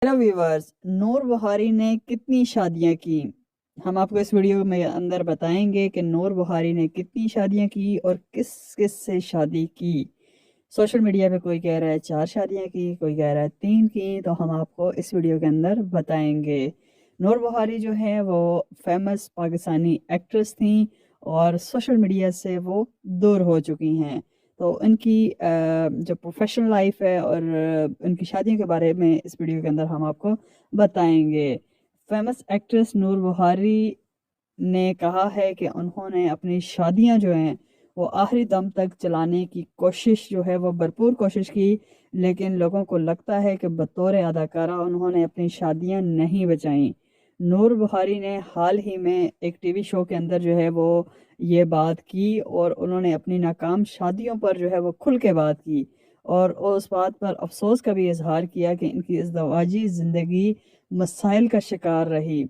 Hello viewers, नूर बुहारी ने कितनी शादियां की। हम आपको इस वीडियो में अंदर बताएंगे कि नूर बुहारी ने कितनी शादियां की और किस किस से शादी की। सोशल मीडिया पे कोई कह रहा है 4 शादियां की, कोई कह रहा है 3 की, तो हम आपको इस वीडियो के अंदर बताएंगे। नूर बुहारी जो है वो फेमस पाकिस्तानी एक्ट्रेस थी और सोशल मीडिया से वो दूर हो चुकी हैं। तो इनकी जो प्रोफेशनल लाइफ है और इनकी शादियों के बारे में इस वीडियो के अंदर हम आपको बताएंगे। फेमस एक्ट्रेस नूर बुहारी ने कहा है कि उन्होंने अपनी शादियां जो हैं वो आखिरी दम तक चलाने की कोशिश जो है वो भरपूर कोशिश की, लेकिन लोगों को लगता है कि बतौर अदाकारा उन्होंने अपनी शादियां नहीं बचाईं। नूर बुहारी ने हाल ही में एक टीवी शो के अंदर जो है वो ये बात की और उन्होंने अपनी नाकाम शादियों पर जो है वो खुल के बात की और उस बात पर अफसोस का भी इजहार किया कि इनकी इज़्दवाजी ज़िंदगी मसाइल का शिकार रही।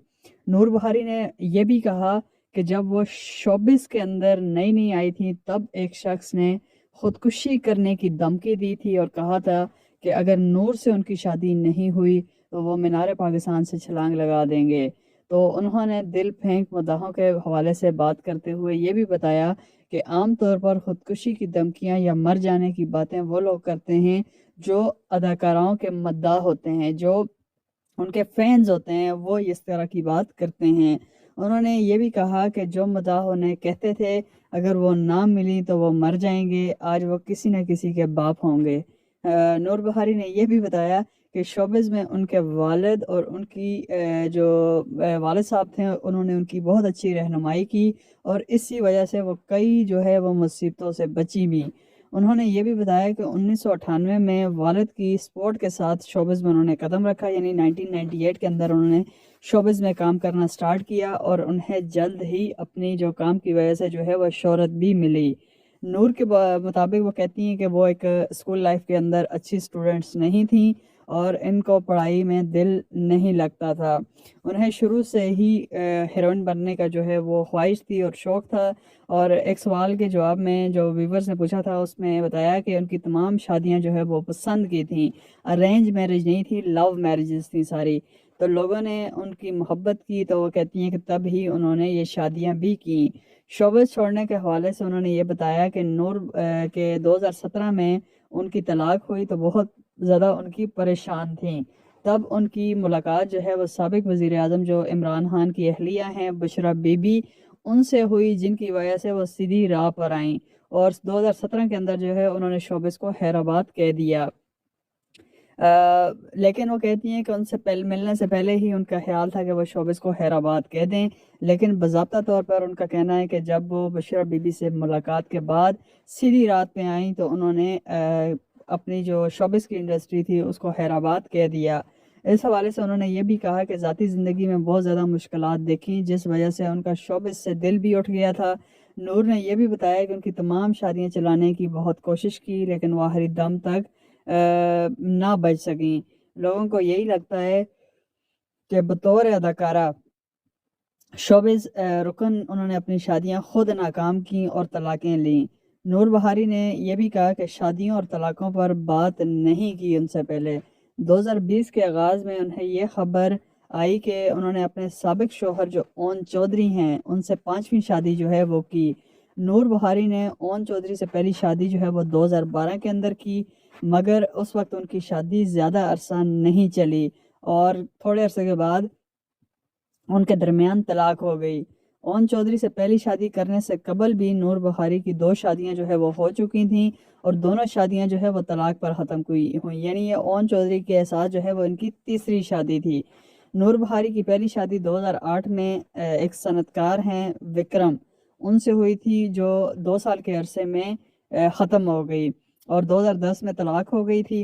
नूर बुहारी ने यह भी कहा कि जब वो शोबिस के अंदर नई नई आई थी तब एक शख्स ने खुदकुशी करने की धमकी दी थी और कहा था कि अगर नूर से उनकी शादी नहीं हुई तो वो मीनार पाकिस्तान से छलांग लगा देंगे। तो उन्होंने दिल फेंक मुद्दाहों के हवाले से बात करते हुए ये भी बताया कि आम तौर पर खुदकुशी की धमकियां या मर जाने की बातें वो लोग करते हैं जो अदाकाराओं के मद्दाह होते हैं, जो उनके फैंस होते हैं, वो इस तरह की बात करते हैं। उन्होंने ये भी कहा कि जो मदाह उन्हें कहते थे अगर वो ना मिली तो वो मर जाएंगे, आज वो किसी न किसी के बाप होंगे। नूर बुहारी ने यह भी बताया कि शोबिज़ में उनके वालिद और उनकी जो वालिद साहब थे उन्होंने उनकी बहुत अच्छी रहनुमाई की और इसी वजह से वो कई जो है वो मुसीबतों से बची भी। उन्होंने ये भी बताया कि 1998 में वालिद की सपोर्ट के साथ शोबिज़ में उन्होंने कदम रखा, यानी 1998 के अंदर उन्होंने शोबिज़ में काम करना स्टार्ट किया और उन्हें जल्द ही अपनी जो काम की वजह से जो है वह शोहरत भी मिली। नूर के मुताबिक वो कहती हैं कि वो एक स्कूल लाइफ के अंदर अच्छी स्टूडेंट्स नहीं थी और इनको पढ़ाई में दिल नहीं लगता था। उन्हें शुरू से ही हीरोइन बनने का जो है वो ख्वाहिश थी और शौक़ था। और एक सवाल के जवाब में जो व्यूवर्स ने पूछा था उसमें बताया कि उनकी तमाम शादियां जो है वो पसंद की थी, अरेंज मैरिज नहीं थी, लव मैरिजेस थी सारी। तो लोगों ने उनकी मोहब्बत की तो वो कहती हैं कि तब ही उन्होंने ये शादियां भी की। शोबस छोड़ने के हवाले से उन्होंने ये बताया कि नूर के 2017 में उनकी तलाक हुई तो बहुत ज़्यादा उनकी परेशान थी। तब उनकी मुलाकात जो है वो साबिक वज़ीर आज़म जो इमरान खान की अहलिया हैं बुशरा बीबी, उनसे हुई, जिनकी वजह से वो सीधी राह पर आईं और 2017 के अंदर जो है उन्होंने शोबिस को हैदराबाद कह दिया। लेकिन वो कहती हैं कि उनसे पहले मिलने से पहले ही उनका ख्याल था कि वो शोबिस को हैदराबाद कह दें, लेकिन बाज़ाब्ता तौर पर उनका कहना है कि जब वो बशरा बीबी से मुलाकात के बाद सीधी रात पे आई तो उन्होंने अपनी जो शोबिस की इंडस्ट्री थी उसको हैदराबाद कह दिया। इस हवाले से उन्होंने ये भी कहा कि ज़ाती ज़िंदगी में बहुत ज़्यादा मुश्किलात देखी जिस वजह से उनका शोबिस से दिल भी उठ गया था। नूर ने यह भी बताया कि उनकी तमाम शादियां चलाने की बहुत कोशिश की लेकिन वो आखिरी दम तक ना बच सकीं। लोगों को यही लगता है कि बतौर अदाकारा शोबिज़ रुकन उन्होंने अपनी शादियां खुद नाकाम की और तलाक़ें लीं। नूर बहारी ने यह भी कहा कि शादियों और तलाक़ों पर बात नहीं की उनसे पहले। 2020 के आगाज़ में उन्हें यह खबर आई कि उन्होंने अपने साबिक शौहर जो ओन चौधरी हैं उनसे 5वीं शादी जो है वो की। नूर बुहारी ने ओन चौधरी से पहली शादी जो है वो 2012 के अंदर की, मगर उस वक्त उनकी शादी ज़्यादा अरसा नहीं चली और थोड़े अरसे के बाद उनके दरमियान तलाक हो गई। ओन चौधरी से पहली शादी करने से कबल भी नूर बुहारी की 2 शादियां जो है वो हो चुकी थीं और दोनों शादियां जो है वो तलाक पर ख़त्म हुई, यानी ये ओन चौधरी के साथ जो है वो इनकी तीसरी शादी थी। नूर बुहारी की पहली शादी 2008 में एक सनतकार हैं विक्रम, उनसे हुई थी जो 2 साल के अरसे में ख़त्म हो गई और 2010 में तलाक हो गई थी।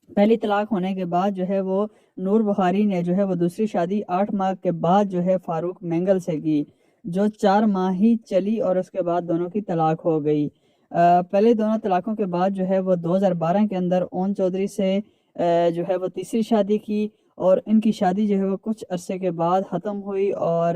पहली तलाक होने के बाद जो है वो नूर बुहारी ने जो है वो दूसरी शादी 8 माह के बाद जो है फारूक मैंगल से की, जो 4 माह ही चली और उसके बाद दोनों की तलाक हो गई। पहले दोनों तलाकों के बाद जो है वो 2012 के अंदर ओन चौधरी से जो है वो तीसरी शादी की और इनकी शादी जो है वो कुछ अरसे के बाद ख़त्म हुई और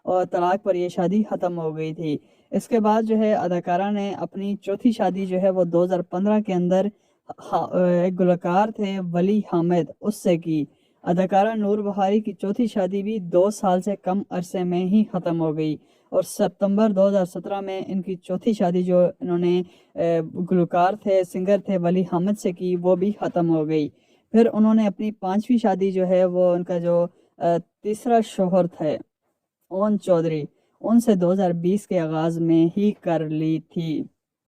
तलाक पर ये शादी ख़त्म हो गई थी। इसके बाद जो है अदाकारा ने अपनी चौथी शादी जो है वो 2015 के अंदर एक गुलकार थे वली हामिद, उससे की। اداکارہ نور بہاری کی چوتھی شادی بھی 2 سال سے کم عرصے میں ہی ختم ہو گئی اور ستمبر 2017 میں ان کی چوتھی شادی جو انہوں نے گلوکار تھے سنگر تھے ولی حامد سے کی وہ بھی ختم ہو گئی۔ پھر انہوں نے اپنی 5ویں شادی جو ہے وہ ان کا جو تیسرا شوہر تھے اون چودھری ان سے 2020 کے آغاز میں ہی کر لی تھی۔